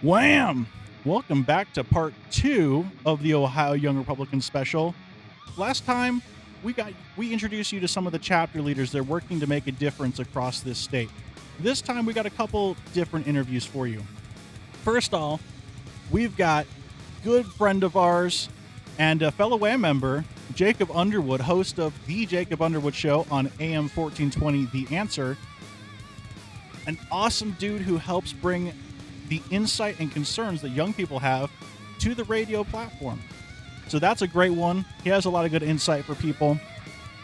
Wham! Welcome back to part 2 of the Ohio Young Republican Special. Last time, we introduced you to some of the chapter leaders that are working to make a difference across this state. This time, we got a couple different interviews for you. First off, we've got good friend of ours and a fellow WHAM member, Jacob Underwood, host of The Jacob Underwood Show on AM 1420 The Answer. An awesome dude who helps bring the insight and concerns that young people have to the radio platform. So that's a great one. He has a lot of good insight for people.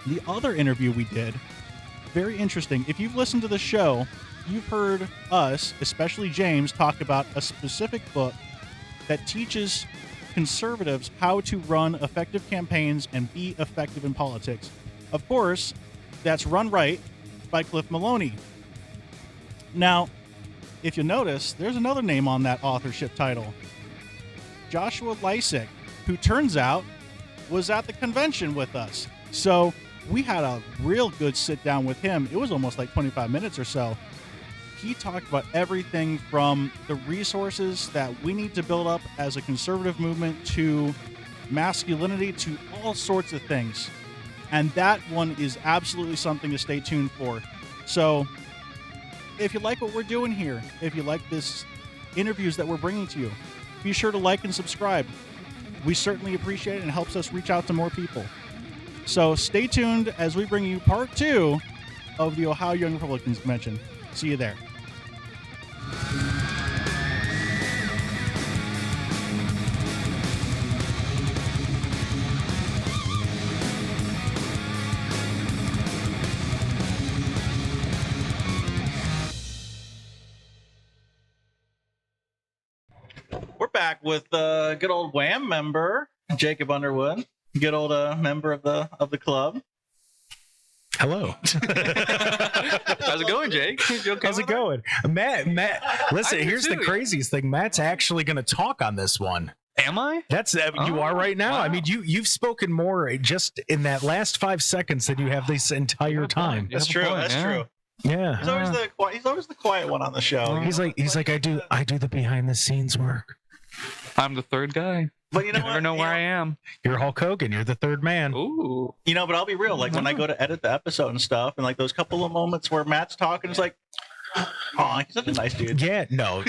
The other interview we did, very interesting. If you've listened to the show, you've heard us, especially James, talk about a specific book that teaches conservatives how to run effective campaigns and be effective in politics. Of course, that's Run Right by Cliff Maloney. Now, if you notice, there's another name on that authorship title. Joshua Lisec, who turns out was at the convention with us. So we had a real good sit down with him. It was almost like 25 minutes or so. He talked about everything from the resources that we need to build up as a conservative movement to masculinity to all sorts of things. And that one is absolutely something to stay tuned for. So if you like what we're doing here, if you like this interviews that we're bringing to you, be sure to like and subscribe. We certainly appreciate it and it helps us reach out to more people. So stay tuned as we bring you part 2 of the Ohio Young Republicans Convention. See you there. We're back with good old WHAM member Jacob Underwood, good old member of the club. Hello. How's it going, Jake? You okay How's it going? Matt, listen, here's the craziest thing. Matt's actually going to talk on this one. Am I? That's you are right now. Wow. I mean, you've spoken more just in that last 5 seconds than you have this entire time. That's true. That's true. Yeah. He's always the quiet one on the show. He's like I do the behind the scenes work. I'm the third guy. But you know I never know where I am. You're Hulk Hogan. You're the third man. Ooh. But I'll be real. Like when I go to edit the episode and stuff, and like those couple of moments where Matt's talking, it's like, oh, he's such a nice dude. No.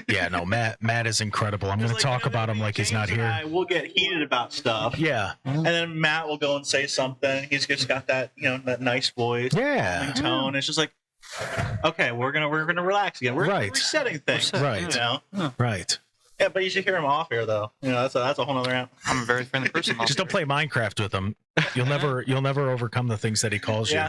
Matt is incredible. I'm going to talk about him like he's not here. We'll get heated about stuff. Yeah. And then Matt will go and say something. He's just got that, that nice voice, yeah, tone. It's just like, okay, we're gonna relax again. We're resetting things, right? Right. Yeah, but you should hear him off here, though. That's a whole other app. I'm a very friendly person. Just don't play Minecraft with him. You'll never overcome the things that he calls you.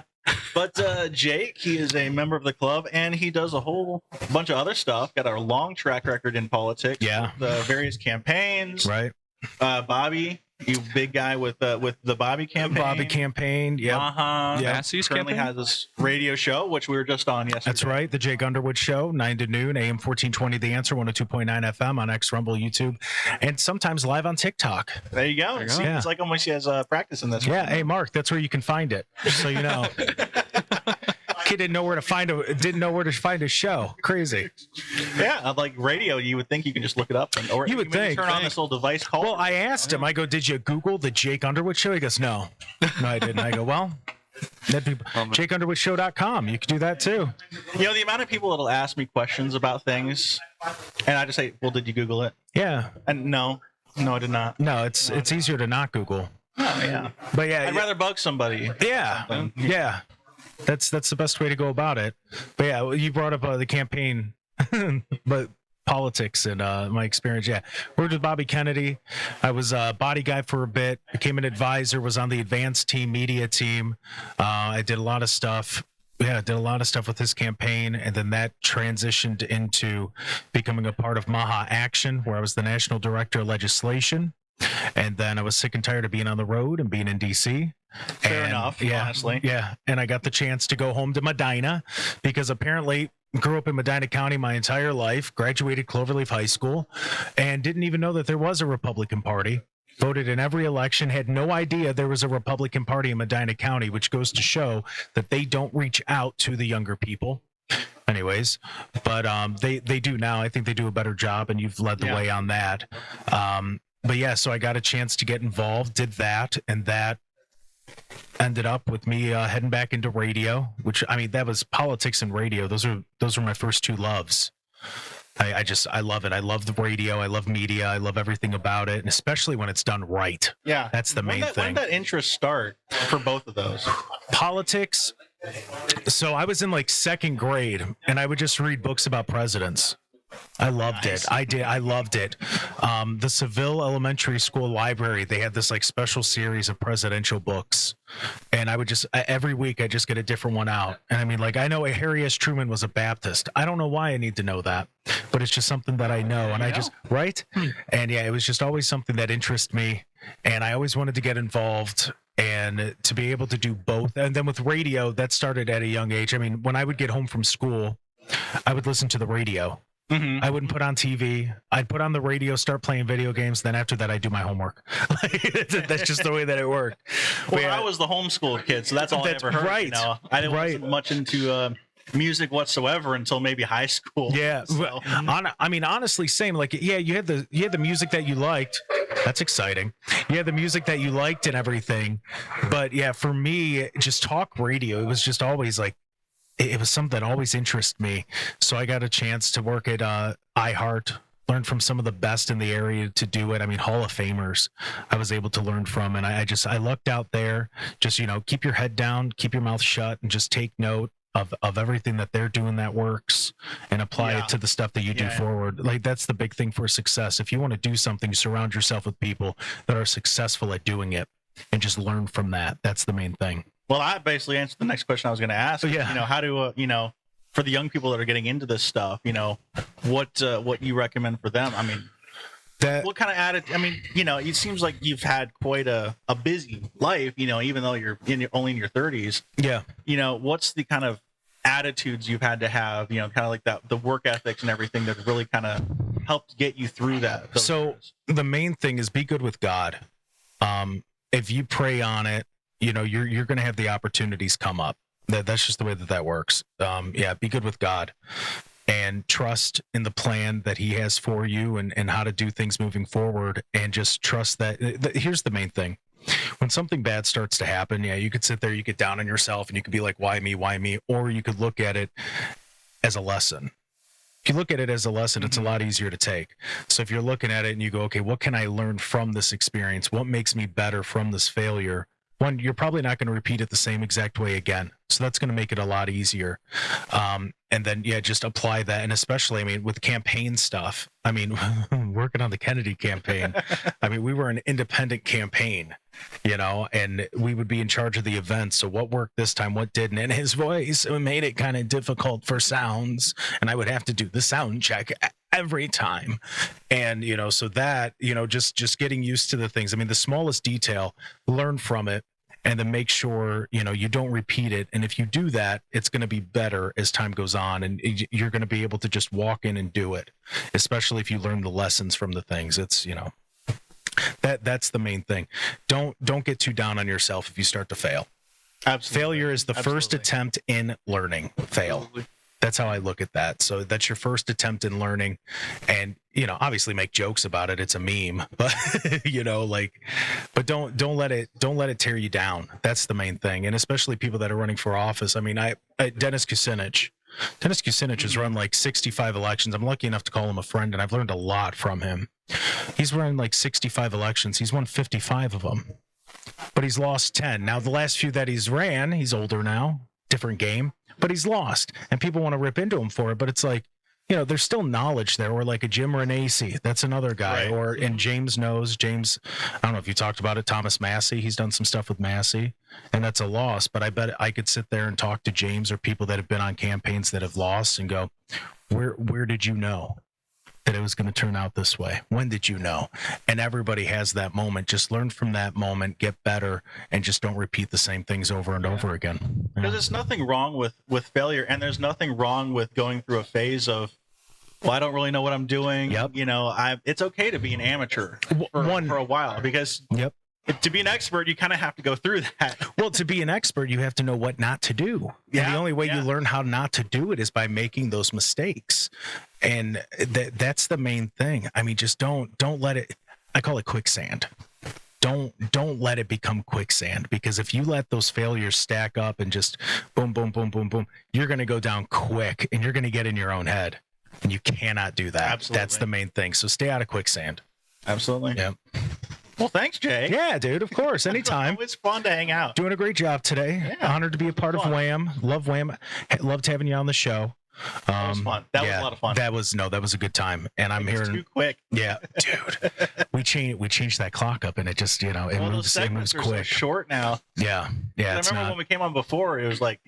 But Jake, he is a member of the club, and he does a whole bunch of other stuff. Got a long track record in politics. Yeah. The various campaigns. Right. Bobby, you big guy with the Bobby campaign. Yeah. Uh-huh. Yeah. Currently has this radio show, which we were just on yesterday. That's right. The Jake Underwood Show, 9 to noon, AM 1420 The Answer, 102.9 FM on X, Rumble, YouTube, and sometimes live on TikTok. There you go. Yeah. It's like almost she has practice in this. Yeah. Hey, Mark, that's where you can find it. Just so you know. Kid didn't know where to find a show. Crazy. Yeah, like radio, you would think you could just look it up, or you would think turn on this little device called. Well, I asked him. I go, "Did you Google the Jake Underwood Show?" He goes, "No, I didn't." I go, "Well, that'd be JakeUnderwoodShow.com. You could do that too." The amount of people that'll ask me questions about things, and I just say, "Well, did you Google it?" Yeah. And no, I did not. No, it's easier to not Google. Oh, yeah. But yeah, I'd rather bug somebody. Yeah. Yeah. That's the best way to go about it. But yeah, you brought up the campaign, but politics and my experience. Yeah, worked with Bobby Kennedy. I was a body guy for a bit. Became an advisor. Was on the advanced team, media team. I did a lot of stuff. Yeah, did a lot of stuff with his campaign, and then that transitioned into becoming a part of Maha Action, where I was the national director of legislation. And then I was sick and tired of being on the road and being in DC. Fair enough, honestly. Yeah. And I got the chance to go home to Medina because apparently grew up in Medina County my entire life, graduated Cloverleaf High School, and didn't even know that there was a Republican Party. Voted in every election, had no idea there was a Republican Party in Medina County, which goes to show that they don't reach out to the younger people. anyways. But they do now. I think they do a better job, and you've led the way on that. But yeah, so I got a chance to get involved, did that, and that ended up with me heading back into radio, which, I mean, that was politics and radio. Those were my first two loves. I love it. I love the radio. I love media. I love everything about it, and especially when it's done right. Yeah, that's the main thing. When did that interest start for both of those? Politics. So I was in like second grade, and I would just read books about presidents. I loved it. I did. I loved it. The Seville Elementary School Library, they had this like special series of presidential books. And I would just, every week I just get a different one out. And I mean, like, I know Harry S. Truman was a Baptist. I don't know why I need to know that, but it's just something that I know. And I just, right? And yeah, it was just always something that interested me. And I always wanted to get involved and to be able to do both. And then with radio, that started at a young age. I mean, when I would get home from school, I would listen to the radio. Mm-hmm. I wouldn't put on TV. I'd put on the radio, start playing video games. Then after that, I'd do my homework. That's just the way that it worked. Well, yeah, I was the homeschool kid, so that's all I ever heard. Right. You know? I didn't wasn't much into music whatsoever until maybe high school. Yeah. So. I mean, honestly, same. Like, yeah, you had the music that you liked. That's exciting. You had the music that you liked and everything. But yeah, for me, just talk radio. It was just always like, it was something that always interested me. So I got a chance to work at iHeart, learn from some of the best in the area to do it. I mean, Hall of Famers I was able to learn from. And I lucked out there. Just, you know, keep your head down, keep your mouth shut, and just take note of everything that they're doing that works and apply it to the stuff that you do forward. Like, that's the big thing for success. If you want to do something, surround yourself with people that are successful at doing it and just learn from that. That's the main thing. Well, I basically answered the next question I was going to ask. Yeah. You know, how do you know, for the young people that are getting into this stuff, you know, what you recommend for them? I mean, what kind of attitude? I mean, you know, it seems like you've had quite a busy life. You know, even though you're only in your 30s. Yeah. You know, what's the kind of attitudes you've had to have? You know, kind of like that, the work ethics and everything that really kind of helped get you through that. So years. The main thing is be good with God. If you pray on it, you know, you're going to have the opportunities come up. That's just the way that works. Be good with God and trust in the plan that he has for you and how to do things moving forward. And just trust that. Here's the main thing. When something bad starts to happen, you could sit there, you get down on yourself, and you could be like, why me? Or you could look at it as a lesson. If you look at it as a lesson, it's a lot easier to take. So if you're looking at it and you go, okay, what can I learn from this experience? What makes me better from this failure? One, you're probably not going to repeat it the same exact way again. So that's going to make it a lot easier. And then, just apply that. And especially, I mean, with campaign stuff, I mean, working on the Kennedy campaign, I mean, we were an independent campaign, you know, and we would be in charge of the events. So what worked this time, what didn't? And his voice made it kind of difficult for sounds. And I would have to do the sound check every time. And, you know, so that, you know, just getting used to the things. I mean, the smallest detail, learn from it. And then make sure, you know, you don't repeat it. And if you do that, it's going to be better as time goes on. And you're going to be able to just walk in and do it, especially if you learn the lessons from the things. It's, you know, that's the main thing. Don't get too down on yourself if you start to fail. Absolutely. Failure is the first attempt in learning. Fail. Absolutely. That's how I look at that. So that's your first attempt in learning, and, you know, obviously make jokes about it. It's a meme, but you know, like, but don't let it tear you down. That's the main thing. And especially people that are running for office. I mean, Dennis Kucinich has run like 65 elections. I'm lucky enough to call him a friend, and I've learned a lot from him. He's run like 65 elections. He's won 55 of them, but he's lost 10. Now, the last few that he's ran, he's older now, different game, but he's lost, and people want to rip into him for it. But it's like, you know, there's still knowledge there. Or like a Jim Renacci, that's another guy. Right. And James, I don't know if you talked about it, Thomas Massey, he's done some stuff with Massey, and that's a loss. But I bet I could sit there and talk to James or people that have been on campaigns that have lost and go, where did you know that it was going to turn out this way? When did you know? And everybody has that moment. Just learn from that moment, get better, and just don't repeat the same things over and over again. Because there's nothing wrong with failure, and there's nothing wrong with going through a phase of, well, I don't really know what I'm doing. Yep. You know, it's okay to be an amateur for a while, because to be an expert, you kind of have to go through that. Well, to be an expert, you have to know what not to do. And the only way you learn how not to do it is by making those mistakes. And that's the main thing. I mean, just don't let it, I call it quicksand. Don't let it become quicksand, because if you let those failures stack up and just boom, boom, boom, boom, boom, you're going to go down quick and you're going to get in your own head, and you cannot do that. Absolutely. That's the main thing. So stay out of quicksand. Absolutely. Yeah. Well, thanks, Jay. Yeah, dude. Of course. Anytime. It's fun to hang out. Doing a great job today. Yeah. Honored to be a part of Fun. WHAM. Love WHAM. Loved having you on the show. That was fun. That was a lot of fun. That was a good time. And I'm It's hearing too quick. Yeah, dude. we changed that clock up, and it just, it Well, moves those segments are so quick. short now. Yeah. I remember when we came on before, it was like,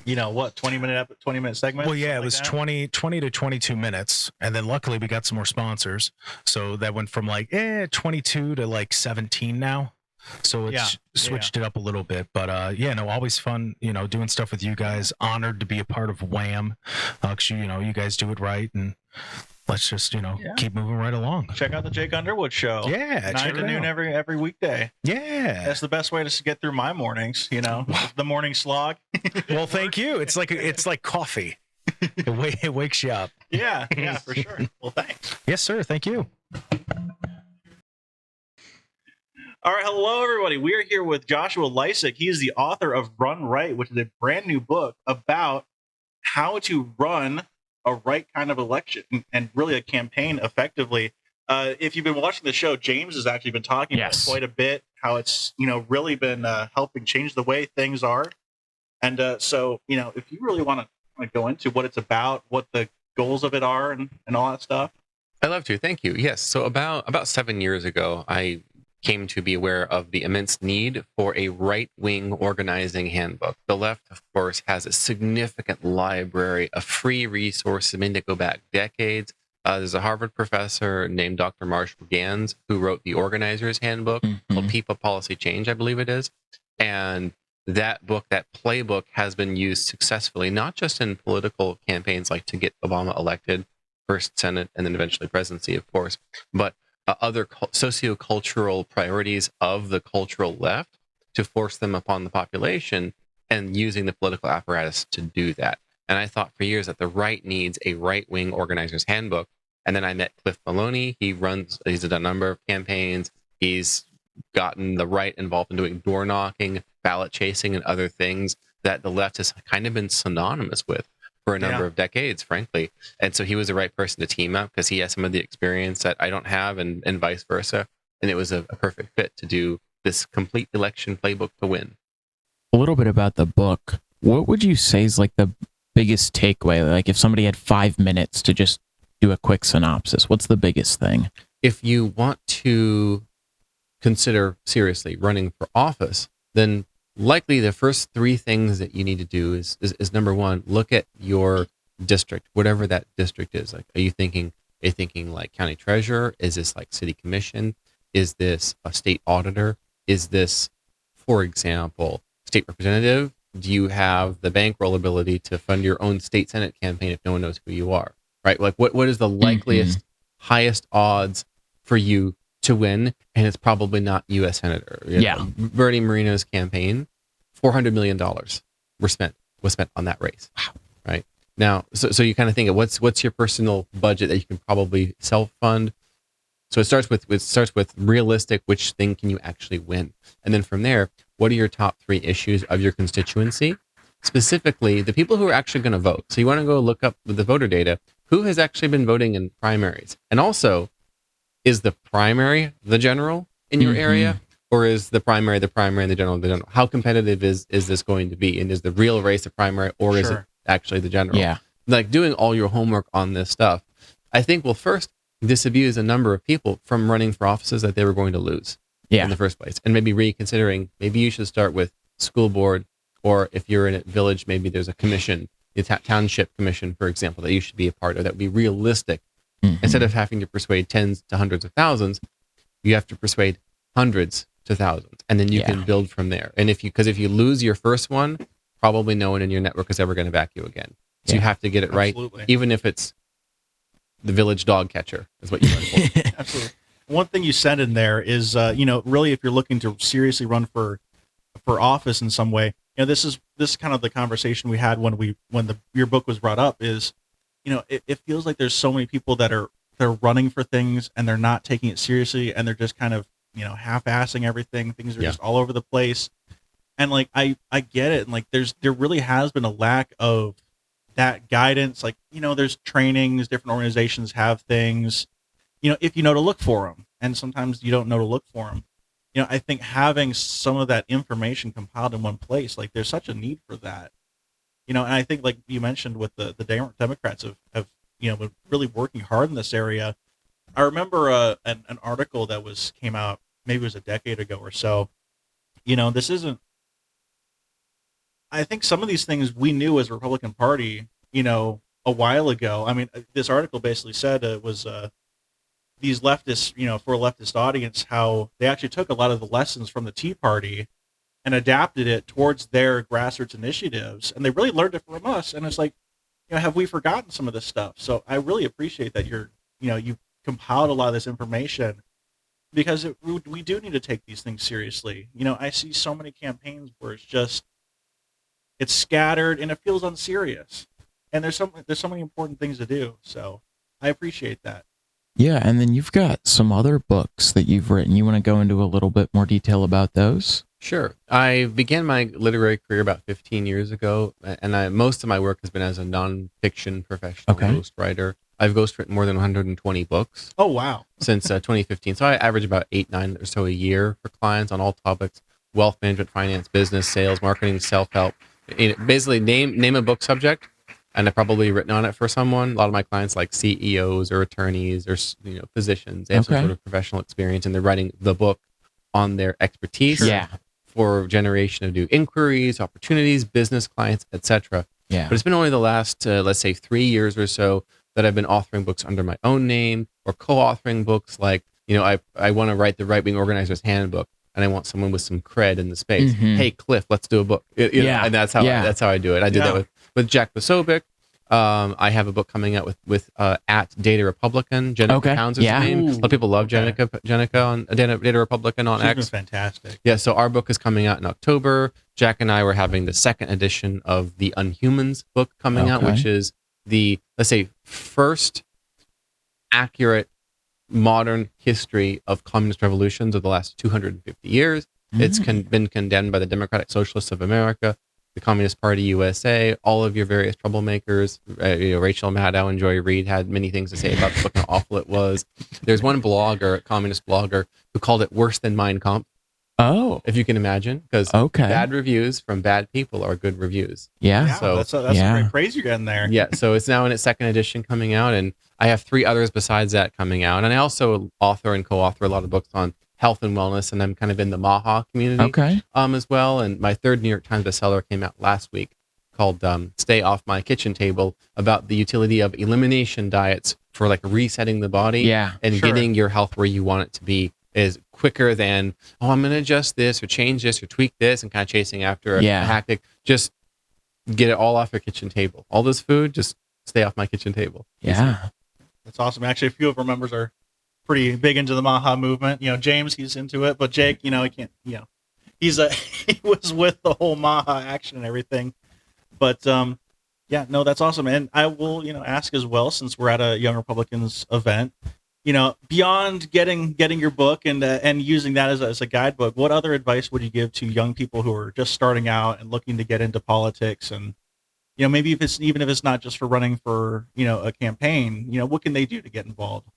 20-minute segment. Well, yeah, it was like 20 to 22 minutes, and then luckily we got some more sponsors, so that went from like 22 to like 17 now. So it's switched it up a little bit, but always fun, doing stuff with you guys. Honored to be a part of WHAM, because you guys do it right, and let's just keep moving right along. Check out the Jake Underwood show. Yeah, 9 to noon every weekday. Yeah, that's the best way to get through my mornings. The morning slog. Well, thank you. It's like coffee. It wakes you up. Yeah, for sure. Well, thanks. Yes, sir. Thank you. All right, hello everybody. We are here with Joshua Lisec. He is the author of Run Right, which is a brand new book about how to run a right kind of election and really a campaign effectively. If you've been watching the show, James has actually been talking about it quite a bit, how it's really been helping change the way things are. And so if you really want to go into what it's about, what the goals of it are, and all that stuff. I'd love to. Thank you. Yes. So about 7 years ago, I came to be aware of the immense need for a right-wing organizing handbook. The left, of course, has a significant library of free resources that go back decades. There's a Harvard professor named Dr. Marshall Gans who wrote the Organizer's Handbook called People Policy Change, I believe it is. And that book, that playbook, has been used successfully, not just in political campaigns like to get Obama elected, first Senate, and then eventually presidency, of course, but other sociocultural priorities of the cultural left to force them upon the population, and using the political apparatus to do that. And I thought for years that the right needs a right-wing organizer's handbook. And then I met Cliff Maloney. He's done a number of campaigns. He's gotten the right involved in doing door knocking, ballot chasing, and other things that the left has kind of been synonymous with for a number of decades, frankly. And so he was the right person to team up because he has some of the experience that I don't have, and vice versa. And it was a perfect fit to do this complete election playbook to win. A little bit about the book. What would you say is like the biggest takeaway? Like if somebody had 5 minutes to just do a quick synopsis, what's the biggest thing? If you want to consider seriously running for office, then likely the first 3 things that you need to do is number one, look at your district, whatever that district is. Like, are you thinking like county treasurer? Is this like city commission? Is this a state auditor? Is this, for example, state representative? Do you have the bankroll ability to fund your own state senate campaign if no one knows who you are? Right? Like what is the likeliest, highest odds for you to win? And it's probably not U.S. Senator. Bernie Moreno's campaign, $400 million was spent on that race. Wow. Right? Now, so you kind of think of what's your personal budget that you can probably self-fund. So it starts with realistic, which thing can you actually win? And then from there, what are your top 3 issues of your constituency? Specifically, the people who are actually going to vote. So you want to go look up the voter data, who has actually been voting in primaries? And also, is the primary the general in your area? Or is the primary and the general the general? How competitive is this going to be? And is the real race the primary, or is it actually the general? Yeah. Like doing all your homework on this stuff, I think will first disabuse a number of people from running for offices that they were going to lose in the first place. And maybe reconsidering, maybe you should start with school board, or if you're in a village, maybe there's a commission, a township commission, for example, that you should be a part of that would be realistic. Instead of having to persuade tens to hundreds of thousands, you have to persuade hundreds to thousands, and then you can build from there. And if you lose your first one, probably no one in your network is ever going to back you again. So you have to get it right, even if it's the village dog catcher is what you run for. Absolutely. one thing you said in there is, really, if you're looking to seriously run for office in some way, this is kind of the conversation we had when your book was brought up. Is, it feels like there's so many people they're running for things and they're not taking it seriously, and they're just kind of half-assing everything. Things are just all over the place, and like I get it, and like there really has been a lack of that guidance. Like, there's trainings, different organizations have things, if you know to look for them, and sometimes you don't know to look for them. I think having some of that information compiled in one place, like, there's such a need for that. And I think, like you mentioned, with the Democrats have been really working hard in this area. I remember an article that came out, maybe it was a decade ago or so. This isn't. I think some of these things we knew as a Republican Party, a while ago. I mean, this article basically said it was these leftists, for a leftist audience, how they actually took a lot of the lessons from the Tea Party and adapted it towards their grassroots initiatives, and they really learned it from us. And it's like, have we forgotten some of this stuff? So I really appreciate that you've compiled a lot of this information, because we do need to take these things seriously. I see so many campaigns where it's scattered and it feels unserious, and there's so many important things to do. So I appreciate that. Yeah, and then you've got some other books that you've written. You want to go into a little bit more detail about those? Sure. I began my literary career about 15 years ago, and most of my work has been as a nonfiction professional ghostwriter. I've ghostwritten more than 120 books. Oh, wow. Since 2015. So I average about 8-9 or so a year for clients on all topics: wealth management, finance, business, sales, marketing, self-help. Basically, name a book subject, and I've probably written on it for someone. A lot of my clients, like CEOs or attorneys or physicians, they have some sort of professional experience, and they're writing the book on their expertise. Yeah. For generation of new inquiries, opportunities, business clients, etc. Yeah. But it's been only the last, let's say, 3 years or so that I've been authoring books under my own name, or co-authoring books. Like, I want to write the Right Wing Organizer's Handbook, and I want someone with some cred in the space. Mhm. Hey, Cliff, let's do a book. And that's how I do it. I did that with Jack Posobiec. I have a book coming out with at Data Republican. Jenica Pounds is her name. A lot of people love Jenica on Data Republican on X. She's been fantastic. Yeah, so our book is coming out in October. Jack and I were having the second edition of the Unhumans book coming out, which is the, let's say, first accurate modern history of communist revolutions of the last 250 years. It's been condemned by the Democratic Socialists of America, the Communist Party USA, all of your various troublemakers. Rachel Maddow and Joy Reid had many things to say about the book and how awful it was. There's one blogger, a communist blogger, who called it worse than Mein Kampf. Oh. If you can imagine, because bad reviews from bad people are good reviews. Yeah. So that's a great praise you're getting there. Yeah. So it's now in its second edition coming out, and I have 3 others besides that coming out. And I also author and co-author a lot of books on health and wellness, and I'm kind of in the Maha community as well. And my 3rd New York Times bestseller came out last week, called Stay Off My Kitchen Table, about the utility of elimination diets for like resetting the body and getting your health where you want it to be, is quicker than, I'm going to adjust this or change this or tweak this and kind of chasing after a tactic. Just get it all off your kitchen table. All this food, just stay off my kitchen table. Yeah. That's awesome. Actually, a few of our members are pretty big into the Maha movement. James, he's into it, but Jake, he can't, he was with the whole Maha action and everything. But that's awesome. And I will, ask as well, since we're at a Young Republicans event, beyond getting your book and using that as a guidebook, what other advice would you give to young people who are just starting out and looking to get into politics? And maybe if it's not just for running for a campaign, what can they do to get involved?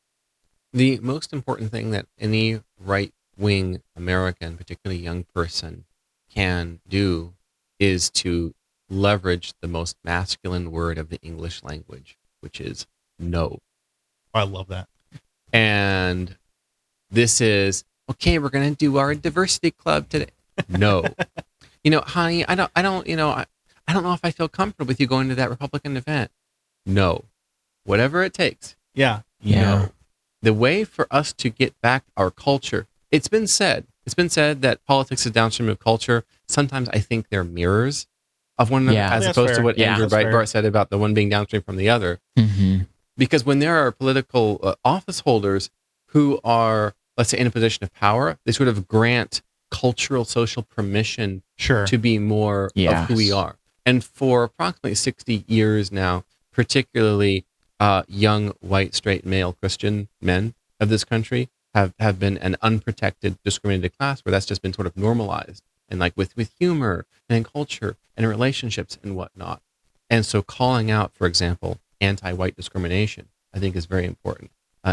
The most important thing that any right-wing American, particularly young person, can do is to leverage the most masculine word of the English language, which is no. I love that. And this is, okay, we're going to do our diversity club today. No. Honey, I don't know if I feel comfortable with you going to that Republican event. No. Whatever it takes. Yeah. No. The way for us to get back our culture, it's been said that politics is downstream of culture. Sometimes I think they're mirrors of one another, as opposed to what Andrew Breitbart said about the one being downstream from the other. Mm-hmm. Because when there are political office holders who are let's say, in a position of power, they sort of grant cultural, social permission Sure. to be more of who we Yes. are. And for approximately 60 years now, particularly young, white, straight, male Christian men of this country have been an unprotected, discriminated class where that's just been sort of normalized and like with humor and in culture and in relationships and whatnot. And so calling out, for example, anti-white discrimination, I think is very important.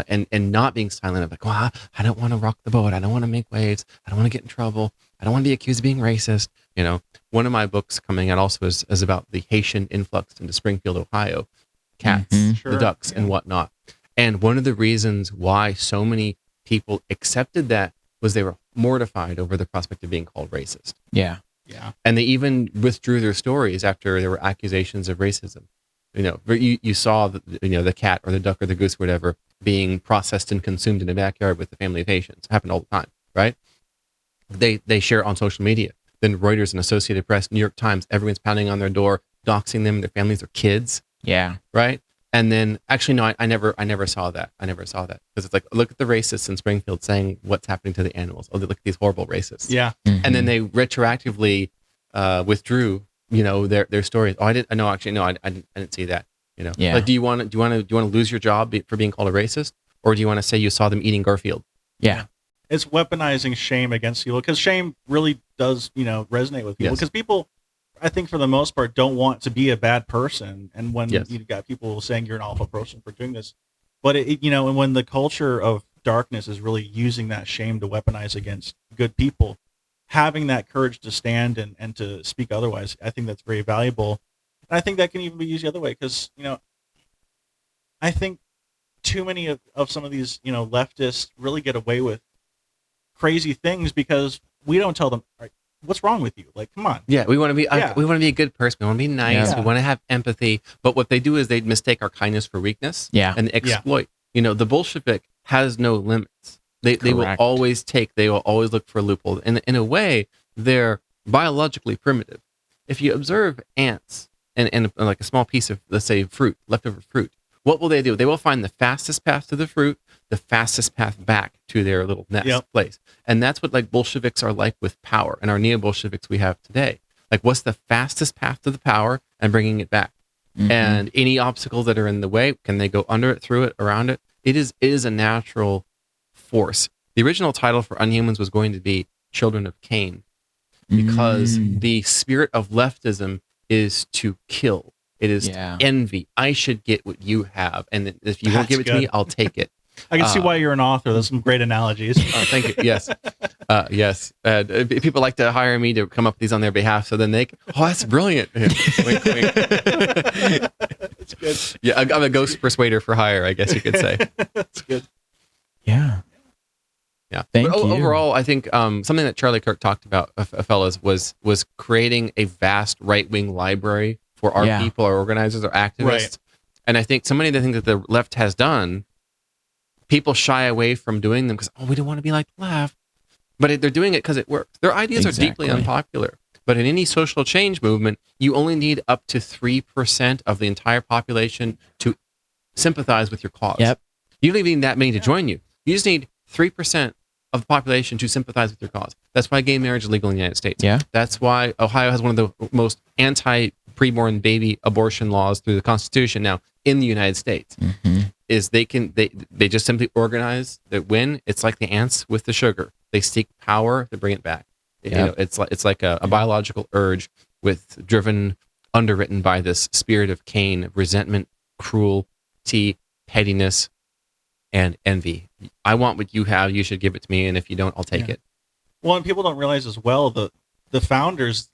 And not being silent of like, well, I don't want to rock the boat. I don't want to make waves. I don't want to get in trouble. I don't want to be accused of being racist. You know, one of my books coming out also is about the Haitian influx into Springfield, Ohio, cats, Mhm. Sure, the ducks, yeah. and whatnot. And one of the reasons why so many people accepted that was they were mortified over the prospect of being called racist. Yeah. Yeah. And they even withdrew their stories after there were accusations of racism. You know, you saw the cat or the duck or the goose or whatever being processed and consumed in the backyard with the family of Haitians. It happened all the time, right? They share it on social media. Then Reuters and Associated Press, New York Times, everyone's pounding on their door, doxing them, their families, their kids, Yeah. right? And then actually, no, I never saw that. I never saw that because it's like, look at the racists in Springfield saying what's happening to the animals. Oh, look at these horrible racists. Yeah. And then they retroactively withdrew, their stories. Oh, I didn't. No, actually, no, I didn't see that. You know, Yeah. like, do you want to lose your job for being called a racist, or do you want to say you saw them eating Garfield? Yeah. It's weaponizing shame against people because shame really does, resonate with people Yes. because people, I think for the most part, don't want to be a bad person. And when Yes. you've got people saying you're an awful person for doing this, but and when the culture of darkness is really using that shame to weaponize against good people, having that courage to stand and to speak otherwise, I think that's very valuable. And I think that can even be used the other way because, I think too many of some of these, leftists really get away with crazy things because we don't tell them, all right, what's wrong with you? Like, come on. Yeah, we want to be Yeah. we want to be a good person. We want to be nice. Yeah. We want to have empathy. But what they do is they mistake our kindness for weakness. Yeah. And they exploit. The Bolshevik has no limits. They will Correct. always they will always look for a loophole. And in a way, they're biologically primitive. If you observe ants and like a small piece of, let's say, fruit, leftover fruit, what will they do? They will find the fastest path to the fruit, the fastest path back to their little nest Yep. place. And that's what like Bolsheviks are like with power and our neo-Bolsheviks we have today. Like, what's the fastest path to the power and bringing it back? Mhm. And any obstacles that are in the way, can they go under it, through it, around it? It is a natural force. The original title for Unhumans was going to be Children of Cain, because Mm. the spirit of leftism is to kill. It is Yeah. envy. I should get what you have, and if you won't That's give it to me, good. I'll take it. I can see why you're an author. There's some great analogies. Thank you. Yes, yes. People like to hire me to come up with these on their behalf, so then they can, oh, that's brilliant. Wink, wink. That's good. Yeah, I'm a ghost persuader for hire, I guess you could say. That's good. Yeah. Yeah. Thank But you. overall, I think something that Charlie Kirk talked about, fellas, was creating a vast right-wing library for our Yeah. people, our organizers, our activists. Right. And I think so many of the things that the left has done, people shy away from doing them because, we don't want to be like the left. But they're doing it because it works. Their ideas are deeply Exactly. unpopular. But in any social change movement, you only need up to 3% of the entire population to sympathize with your cause. Yep. You don't even need that many to join you. You just need 3% of the population to sympathize with your cause. That's why gay marriage is legal in the United States. Yeah. That's why Ohio has one of the most anti-preborn baby abortion laws through the Constitution now in the United States. Mhm. Is they just simply organize that when it's like the ants with the sugar, they seek power to bring it back. Yep. It's like a biological urge underwritten by this spirit of Cain, resentment, cruelty, pettiness, and envy. I want what you have. You should give it to me, and if you don't, I'll take Yeah. it. Well, and people don't realize as well the founders.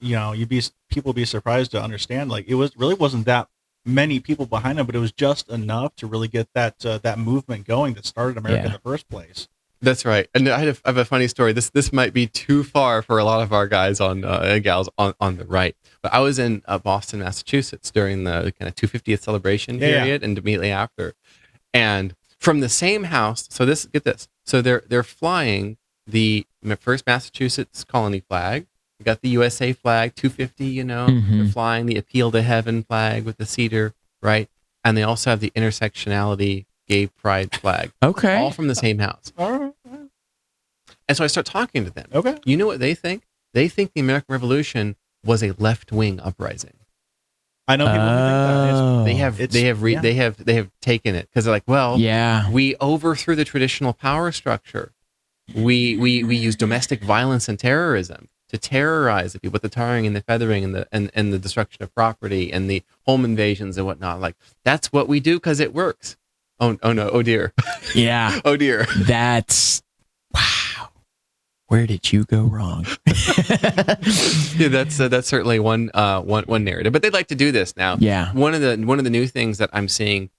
People be surprised to understand. Like, it wasn't that many people behind them, but it was just enough to really get that movement going that started America in Yeah. the first place. That's right. And I have a funny story. This might be too far for a lot of our guys and gals on the right. But I was in Boston, Massachusetts during the kind of 250th celebration Yeah. period and immediately after. And from the same house, get this. So they're flying the first Massachusetts colony flag. We got the USA flag, 250, They're Mhm. flying the Appeal to Heaven flag with the cedar, right? And they also have the intersectionality gay pride flag. Okay. All from the same house. All right. And so I start talking to them. Okay. You know what they think? They think the American Revolution was a left-wing uprising. I know people who think that. They have they have taken it because they're like, well, Yeah. we overthrew the traditional power structure. We use domestic violence and terrorism to terrorize the people with the tarring and the feathering and the destruction of property and the home invasions and whatnot. Like, that's what we do because it works. Oh no, oh dear. Yeah. Oh dear. That's wow. Where did you go wrong? Yeah, that's certainly one narrative. But they'd like to do this now. Yeah. One of the new things that I'm seeing,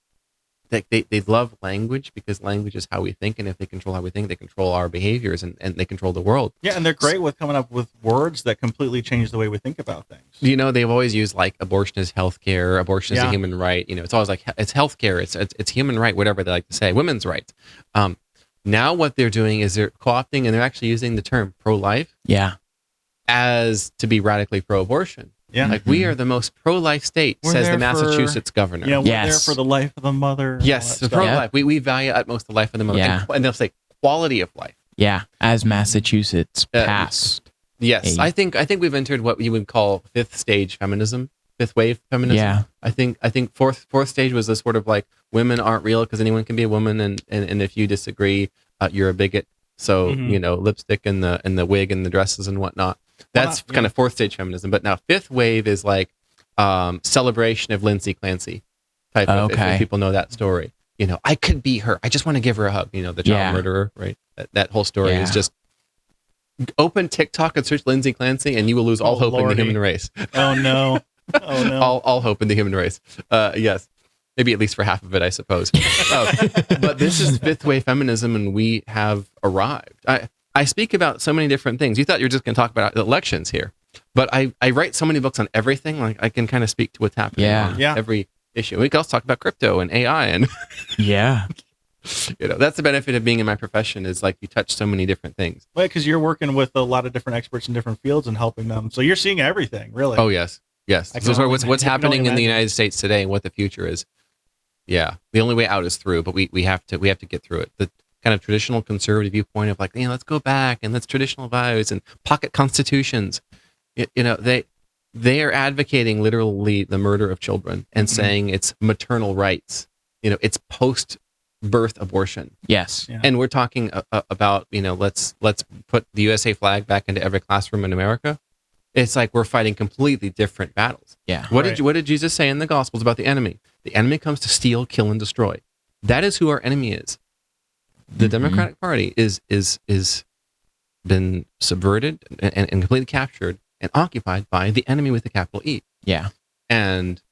that they love language because language is how we think, and if they control how we think, they control our behaviors and they control the world. Yeah, and they're great with coming up with words that completely change the way we think about things. You know, they've always used like abortion is healthcare, abortion is a Yeah. human right. You know, it's always like it's healthcare, it's human right, whatever they like to say, women's rights. Now what they're doing is they're co-opting and they're actually using the term pro-life Yeah. as to be radically pro-abortion. Yeah. Like, we are the most pro-life state, We're says there the Massachusetts governor. You know, we're there Yes. for the life of the mother. and all Yes, that the stuff. pro-life. We value utmost the life of the mother. Yeah. And they'll say quality of life. Yeah. As Massachusetts passed. Yes, Hey. I think we've entered what you would call fifth stage feminism, fifth wave feminism. Yeah. I think fourth stage was this sort of like, women aren't real because anyone can be a woman, and if you disagree, you're a bigot. So Mhm. you know, lipstick and the wig and the dresses and whatnot. That's yeah. kind of fourth stage feminism. But now fifth wave is like celebration of Lindsay Clancy type of. Okay. If people know that story, you know, I could be her. I just want to give her a hug. You know, the child Yeah. murderer, right? That whole story is Yeah. just. Open TikTok and search Lindsay Clancy, and you will lose all Oh, hope in Lordy. the human race. Oh no. Oh no. all hope in the human race. Yes, maybe at least for half of it, I suppose. But this is fifth wave feminism, and we have arrived. I speak about so many different things. You thought you were just going to talk about elections here, but I write so many books on everything. Like, I can kind of speak to what's happening on Yeah. every issue. We can also talk about crypto and AI, and Yeah. you know, that's the benefit of being in my profession, is like you touch so many different things. Well, because you're working with a lot of different experts in different fields and helping them, so you're seeing everything, really. Oh yes, yes. I So can only what's imagine- I can happening only in the imagine. United States today and what the future is. Yeah, the only way out is through, but we have to get through it. The kind of traditional conservative viewpoint of like, you know, let's go back and let's traditional values and pocket constitutions. You know, they are advocating literally the murder of children and Mhm. saying it's maternal rights. You know, it's post-birth abortion. Yes. Yeah. And we're talking about, you know, let's put the USA flag back into every classroom in America. It's like we're fighting completely different battles. Yeah. What Right. did Jesus say in the Gospels about the enemy? The enemy comes to steal, kill, and destroy. That is who our enemy is. The Mhm. Democratic Party is been subverted and completely captured and occupied by the enemy with a capital E. Yeah. And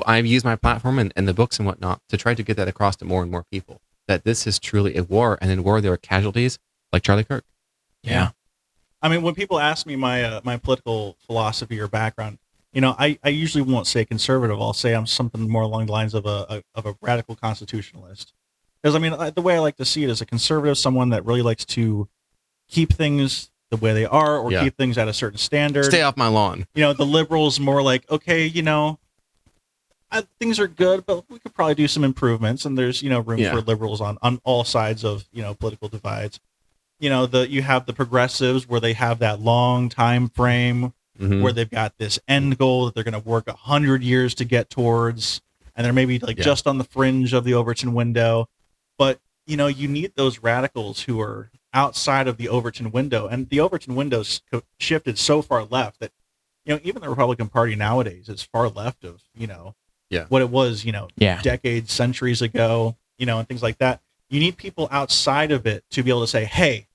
I've used my platform and the books and whatnot to try to get that across to more and more people, that this is truly a war, and in war there are casualties like Charlie Kirk. Yeah. I mean, when people ask me my my political philosophy or background, you know, I usually won't say conservative. I'll say I'm something more along the lines of a radical constitutionalist. Because I mean, the way I like to see it is a conservative, someone that really likes to keep things the way they are, or Yeah. keep things at a certain standard. Stay off my lawn. You know, the liberals more like, okay, you know, things are good, but we could probably do some improvements, and there's, you know, room Yeah. for liberals on all sides of, you know, political divides. You know, you have the progressives where they have that long time frame Mhm. where they've got this end goal that they're going to work 100 years to get towards, and they're maybe like Yeah. just on the fringe of the Overton window. But you know, you need those radicals who are outside of the Overton window, and the Overton window's shifted so far left that, you know, even the Republican Party nowadays is far left of, you know, Yeah. what it was, you know, Yeah. decades, centuries ago, you know, and things like that. You need people outside of it to be able to say, hey,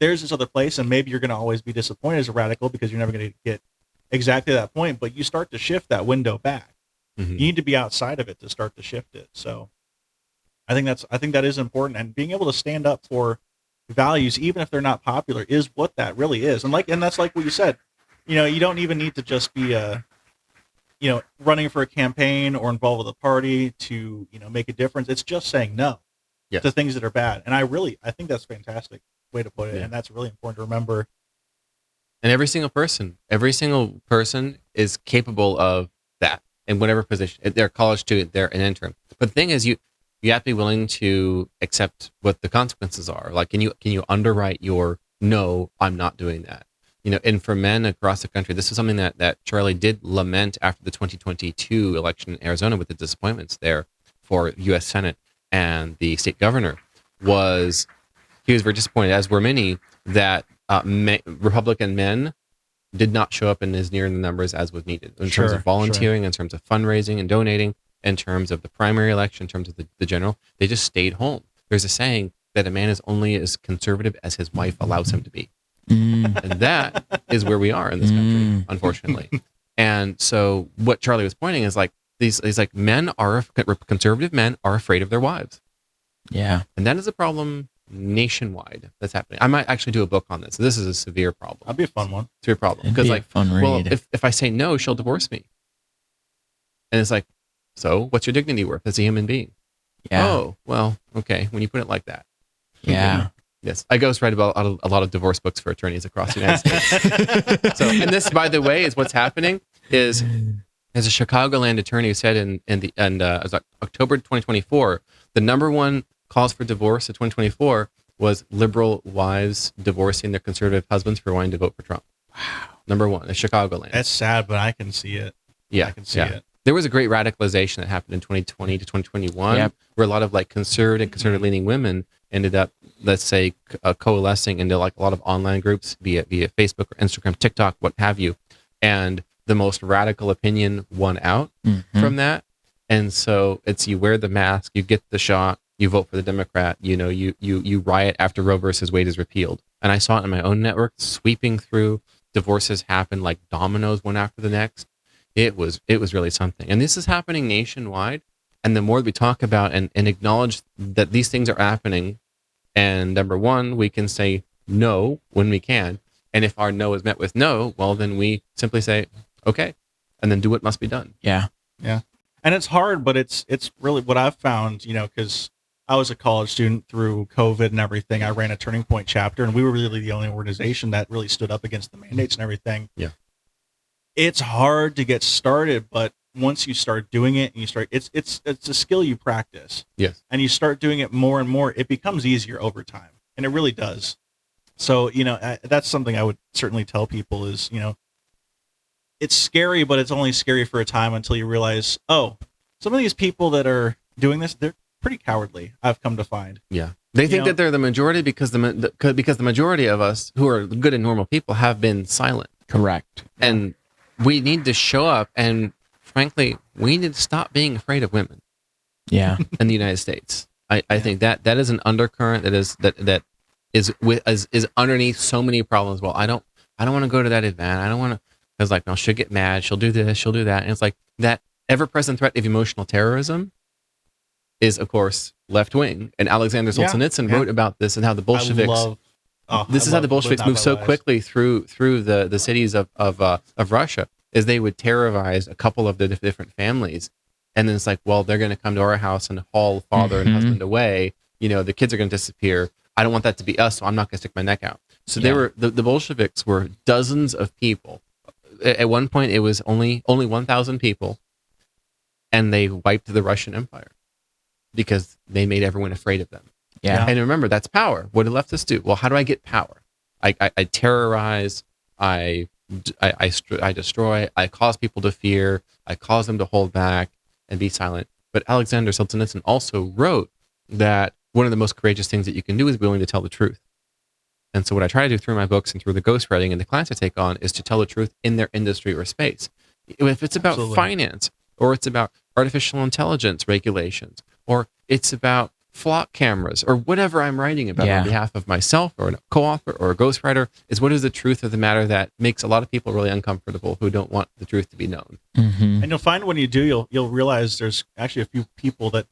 there's this other place, and maybe you're going to always be disappointed as a radical because you're never going to get exactly that point, but you start to shift that window back. Mhm. You need to be outside of it to start to shift it. So I think that is important, and being able to stand up for values, even if they're not popular, is what that really is. And that's like what you said. You know, you don't even need to just be you know, running for a campaign or involved with a party to, you know, make a difference. It's just saying no Yes. to things that are bad. And I think that's a fantastic way to put it. Yeah. And that's really important to remember. And every single person is capable of that in whatever position. They're a college student, they're an intern. But the thing is, you have to be willing to accept what the consequences are. Like, can you underwrite your no, I'm not doing that. And for men across the country, this is something that Charlie did lament after the 2022 election in Arizona with the disappointments there for U.S. Senate and the state governor. He was very disappointed, as were many, that Republican men did not show up in as near the numbers as was needed in terms of volunteering, in terms of fundraising and donating, in terms of the primary election, in terms of the general. They just stayed home. There's a saying that a man is only as conservative as his wife allows him to be. And that is where we are in this country, unfortunately. And so what Charlie was pointing is like, these like conservative men are afraid of their wives. Yeah. And that is a problem nationwide that's happening. I might actually do a book on this. This is a severe problem. That'd be a fun one. Severe problem. It'd be a fun read. Well, if I say no, she'll divorce me. And it's like, so what's your dignity worth as a human being? Yeah. Oh, well, okay. When you put it like that. Yeah. Yes. I ghostwrite about a lot of divorce books for attorneys across the United States. So, and this, by the way, is what's happening is, as a Chicagoland attorney said in October 2024, the number one cause for divorce in 2024 was liberal wives divorcing their conservative husbands for wanting to vote for Trump. Wow. Number one, in Chicagoland. That's sad, but I can see it. Yeah. I can see it. There was a great radicalization that happened in 2020 to 2021, where a lot of like conservative leaning women ended up, let's say, coalescing into like a lot of online groups via Facebook or Instagram, TikTok, what have you. And the most radical opinion won out from that. And so it's, you wear the mask, you get the shot, you vote for the Democrat, you riot after Roe versus Wade is repealed. And I saw it in my own network, sweeping through. Divorces happened like dominoes, one after the next. It was really something. And this is happening nationwide. And the more we talk about and acknowledge that these things are happening, and number one, we can say no when we can. And if our no is met with no, well, then we simply say, okay, and then do what must be done. Yeah. Yeah. And it's hard, but it's really what I've found, because I was a college student through COVID and everything. I ran a Turning Point chapter, and we were really the only organization that really stood up against the mandates and everything. Yeah. It's hard to get started, but once you start doing it and it's a skill you practice. Yes. And you start doing it more and more, it becomes easier over time. And it really does. So, that's something I would certainly tell people is, it's scary, but it's only scary for a time until you realize, oh, some of these people that are doing this, they're pretty cowardly, I've come to find. Yeah. They think that they're the majority because the majority of us who are good and normal people have been silent. Correct. And we need to show up, and frankly, we need to stop being afraid of women. Yeah. In the United States. I think that is an undercurrent that is underneath so many problems. Well, I don't want to go to that event. I don't want to, because like, no, she'll get mad. She'll do this. She'll do that. And it's like that ever-present threat of emotional terrorism is, of course, left-wing. And Alexander Solzhenitsyn wrote about this and how the Bolsheviks. This is how the Bolsheviks moved so quickly through the cities of Russia, is they would terrorize a couple of the different families. And then it's like, well, they're going to come to our house and haul father and husband away. The kids are going to disappear. I don't want that to be us, so I'm not going to stick my neck out. So they were the Bolsheviks were dozens of people. At one point, it was only 1,000 people, and they wiped the Russian Empire because they made everyone afraid of them. Yeah. And remember, that's power. What did leftists do? Well, how do I get power? I terrorize. I destroy. I cause people to fear. I cause them to hold back and be silent. But Alexander Solzhenitsyn also wrote that one of the most courageous things that you can do is be willing to tell the truth. And so what I try to do through my books and through the ghostwriting and the clients I take on is to tell the truth in their industry or space. If it's about finance, or it's about artificial intelligence regulations, or it's about flock cameras, or whatever I'm writing about on behalf of myself or a co-author or a ghostwriter, is what is the truth of the matter that makes a lot of people really uncomfortable who don't want the truth to be known. And you'll find when you do, you'll realize there's actually a few people that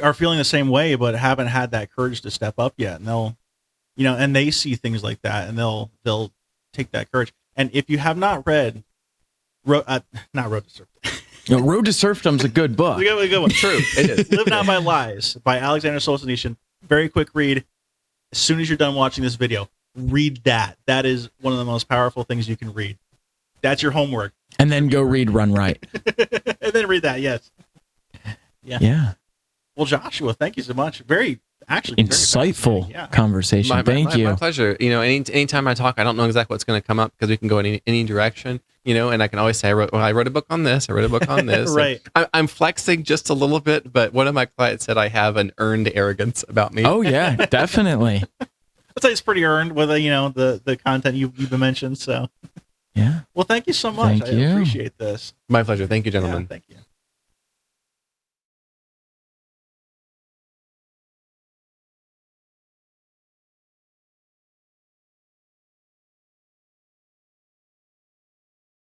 are feeling the same way, but haven't had that courage to step up yet. And they'll, and they see things like that, and they'll take that courage. And if you have not read, Road to Serfdom. Road to Serfdom's a good book. It's a good one. True, it is. Live Not by Lies by Alexander Solzhenitsyn. Very quick read. As soon as you're done watching this video, read that. That is one of the most powerful things you can read. That's your homework. And then go read Run Right. And then read that, yes. Yeah. Yeah. Well, Joshua, thank you so much. Very Actually, very Insightful fascinating. Yeah. conversation. Thank you. My pleasure. Anytime I talk, I don't know exactly what's going to come up because we can go in any direction, and I can always say, I wrote a book on this. I wrote a book on this. Right. I'm flexing just a little bit, but one of my clients said I have an earned arrogance about me. Oh yeah, definitely. I'd say it's pretty earned with the content you've mentioned. So Yeah. well, thank you so much. Thank I you. appreciate this. My pleasure. Thank you, Yeah, gentlemen. thank you.